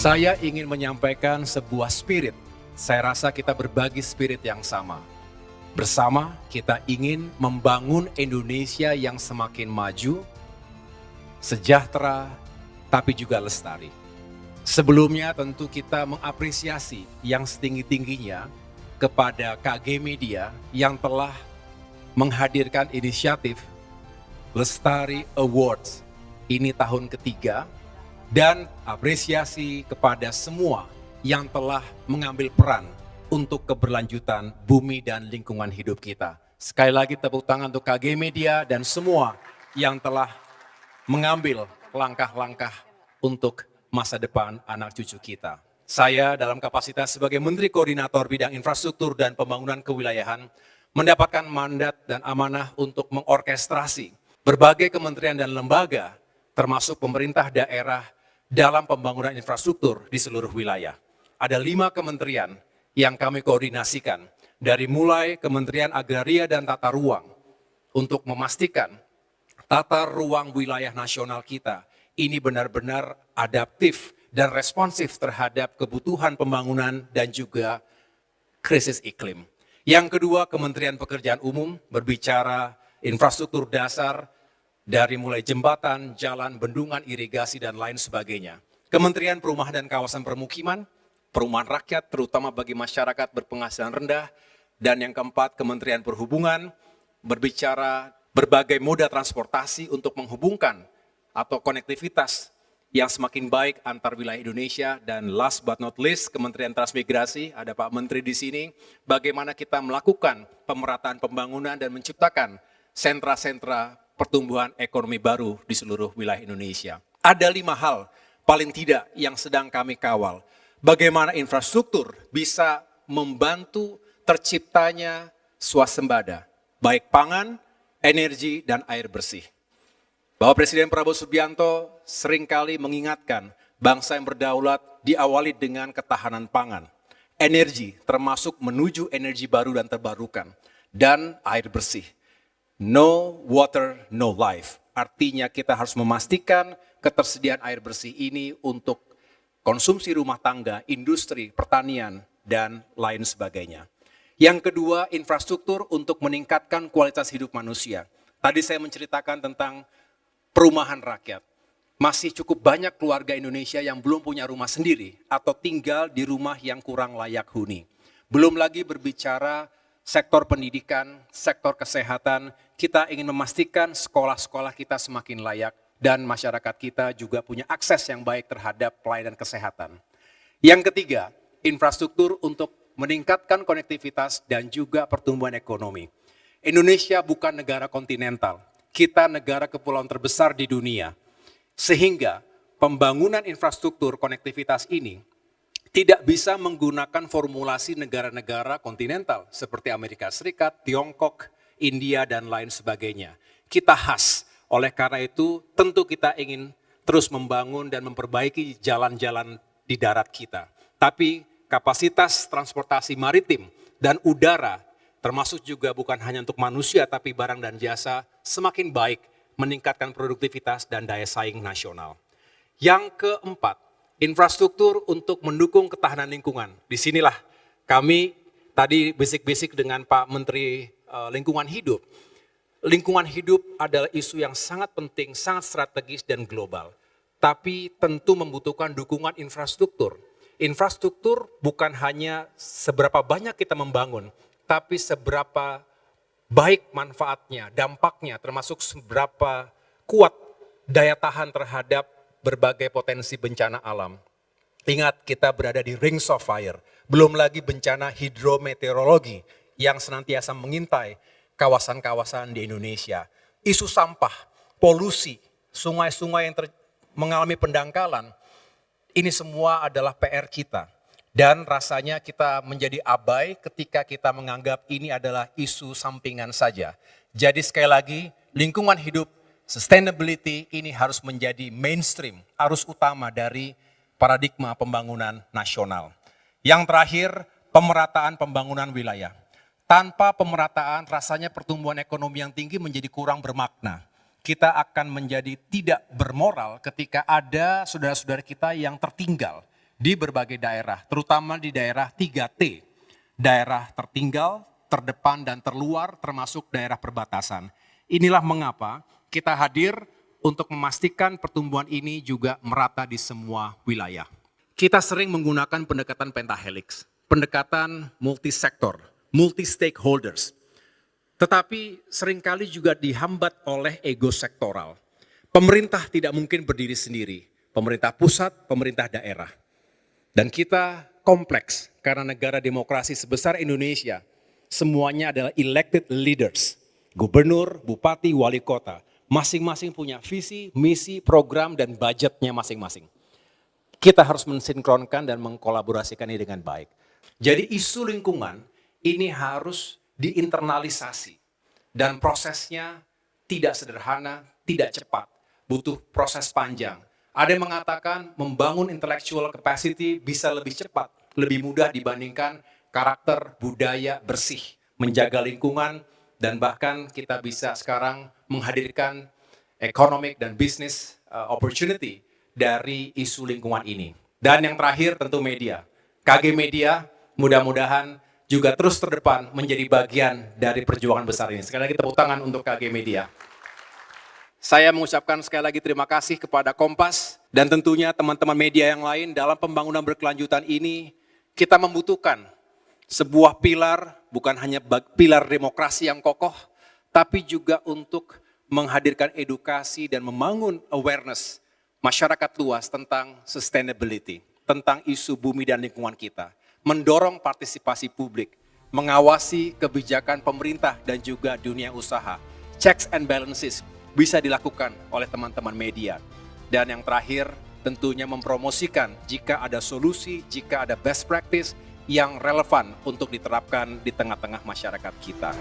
Saya ingin menyampaikan sebuah spirit. Saya rasa kita berbagi spirit yang sama. Bersama kita ingin membangun Indonesia yang semakin maju, sejahtera, tapi juga lestari. Sebelumnya tentu kita mengapresiasi yang setinggi-tingginya kepada KG Media yang telah menghadirkan inisiatif Lestari Awards. Ini tahun ketiga. Dan apresiasi kepada semua yang telah mengambil peran untuk keberlanjutan bumi dan lingkungan hidup kita. Sekali lagi tepuk tangan untuk KG Media dan semua yang telah mengambil langkah-langkah untuk masa depan anak cucu kita. Saya dalam kapasitas sebagai Menteri Koordinator Bidang Infrastruktur dan Pembangunan Kewilayahan mendapatkan mandat dan amanah untuk mengorkestrasi berbagai kementerian dan lembaga termasuk pemerintah daerah dalam pembangunan infrastruktur di seluruh wilayah. Ada 5 kementerian yang kami koordinasikan, dari mulai Kementerian Agraria dan Tata Ruang, untuk memastikan tata ruang wilayah nasional kita ini benar-benar adaptif dan responsif terhadap kebutuhan pembangunan dan juga krisis iklim. Yang kedua, Kementerian Pekerjaan Umum berbicara infrastruktur dasar, dari mulai jembatan, jalan, bendungan, irigasi, dan lain sebagainya. Kementerian Perumahan dan Kawasan Permukiman, perumahan rakyat, terutama bagi masyarakat berpenghasilan rendah. Dan yang keempat, Kementerian Perhubungan, berbicara berbagai moda transportasi untuk menghubungkan atau konektivitas yang semakin baik antar wilayah Indonesia. Dan last but not least, Kementerian Transmigrasi, ada Pak Menteri di sini, bagaimana kita melakukan pemerataan pembangunan dan menciptakan sentra-sentra pertumbuhan ekonomi baru di seluruh wilayah Indonesia. Ada 5 hal paling tidak yang sedang kami kawal. Bagaimana infrastruktur bisa membantu terciptanya swasembada, baik pangan, energi, dan air bersih. Bapak Presiden Prabowo Subianto seringkali mengingatkan bangsa yang berdaulat diawali dengan ketahanan pangan, energi termasuk menuju energi baru dan terbarukan, dan air bersih. No water, no life. Artinya kita harus memastikan ketersediaan air bersih ini untuk konsumsi rumah tangga, industri, pertanian, dan lain sebagainya. Yang kedua, infrastruktur untuk meningkatkan kualitas hidup manusia. Tadi saya menceritakan tentang perumahan rakyat. Masih cukup banyak keluarga Indonesia yang belum punya rumah sendiri atau tinggal di rumah yang kurang layak huni. Belum lagi berbicara sektor pendidikan, sektor kesehatan, kita ingin memastikan sekolah-sekolah kita semakin layak dan masyarakat kita juga punya akses yang baik terhadap pelayanan kesehatan. Yang ketiga, infrastruktur untuk meningkatkan konektivitas dan juga pertumbuhan ekonomi. Indonesia bukan negara kontinental, kita negara kepulauan terbesar di dunia. Sehingga pembangunan infrastruktur konektivitas ini tidak bisa menggunakan formulasi negara-negara kontinental seperti Amerika Serikat, Tiongkok, India, dan lain sebagainya. Kita khas, oleh karena itu tentu kita ingin terus membangun dan memperbaiki jalan-jalan di darat kita. Tapi kapasitas transportasi maritim dan udara, termasuk juga bukan hanya untuk manusia tapi barang dan jasa, semakin baik meningkatkan produktivitas dan daya saing nasional. Yang keempat, infrastruktur untuk mendukung ketahanan lingkungan. Disinilah kami tadi bisik-bisik dengan Pak Menteri Lingkungan Hidup. Lingkungan hidup adalah isu yang sangat penting, sangat strategis dan global. Tapi tentu membutuhkan dukungan infrastruktur. Infrastruktur bukan hanya seberapa banyak kita membangun, tapi seberapa baik manfaatnya, dampaknya, termasuk seberapa kuat daya tahan terhadap berbagai potensi bencana alam. Ingat, kita berada di rings of fire. Belum lagi bencana hidrometeorologi yang senantiasa mengintai kawasan-kawasan di Indonesia. Isu sampah, polusi, sungai-sungai yang mengalami pendangkalan, ini semua adalah PR kita. Dan rasanya kita menjadi abai ketika kita menganggap ini adalah isu sampingan saja. Jadi sekali lagi, lingkungan hidup, sustainability ini harus menjadi mainstream, arus utama dari paradigma pembangunan nasional. Yang terakhir, pemerataan pembangunan wilayah. Tanpa pemerataan, rasanya pertumbuhan ekonomi yang tinggi menjadi kurang bermakna. Kita akan menjadi tidak bermoral ketika ada saudara-saudara kita yang tertinggal di berbagai daerah, terutama di daerah 3T, daerah tertinggal, terdepan, dan terluar, termasuk daerah perbatasan. Inilah mengapa kita hadir untuk memastikan pertumbuhan ini juga merata di semua wilayah. Kita sering menggunakan pendekatan pentahelix, pendekatan multisektor, multi-stakeholders, tetapi seringkali juga dihambat oleh ego sektoral. Pemerintah tidak mungkin berdiri sendiri, pemerintah pusat, pemerintah daerah. Dan kita kompleks karena negara demokrasi sebesar Indonesia, semuanya adalah elected leaders, gubernur, bupati, wali kota, masing-masing punya visi, misi, program, dan budgetnya masing-masing. Kita harus mensinkronkan dan mengkolaborasikan ini dengan baik. Jadi isu lingkungan ini harus diinternalisasi dan prosesnya tidak sederhana, tidak cepat, butuh proses panjang. Ada yang mengatakan membangun intellectual capacity bisa lebih cepat, lebih mudah dibandingkan karakter budaya bersih, menjaga lingkungan, dan bahkan kita bisa sekarang menghadirkan economic dan business opportunity dari isu lingkungan ini. Dan yang terakhir tentu media. KG Media mudah-mudahan juga terus terdepan menjadi bagian dari perjuangan besar ini. Sekali lagi tepuk tangan untuk KG Media. Saya mengucapkan sekali lagi terima kasih kepada Kompas dan tentunya teman-teman media yang lain dalam pembangunan berkelanjutan ini. Kita membutuhkan sebuah pilar, bukan hanya pilar demokrasi yang kokoh, tapi juga untuk menghadirkan edukasi dan membangun awareness masyarakat luas tentang sustainability, tentang isu bumi dan lingkungan kita, mendorong partisipasi publik, mengawasi kebijakan pemerintah dan juga dunia usaha. Checks and balances bisa dilakukan oleh teman-teman media. Dan yang terakhir, tentunya mempromosikan jika ada solusi, jika ada best practice yang relevan untuk diterapkan di tengah-tengah masyarakat kita.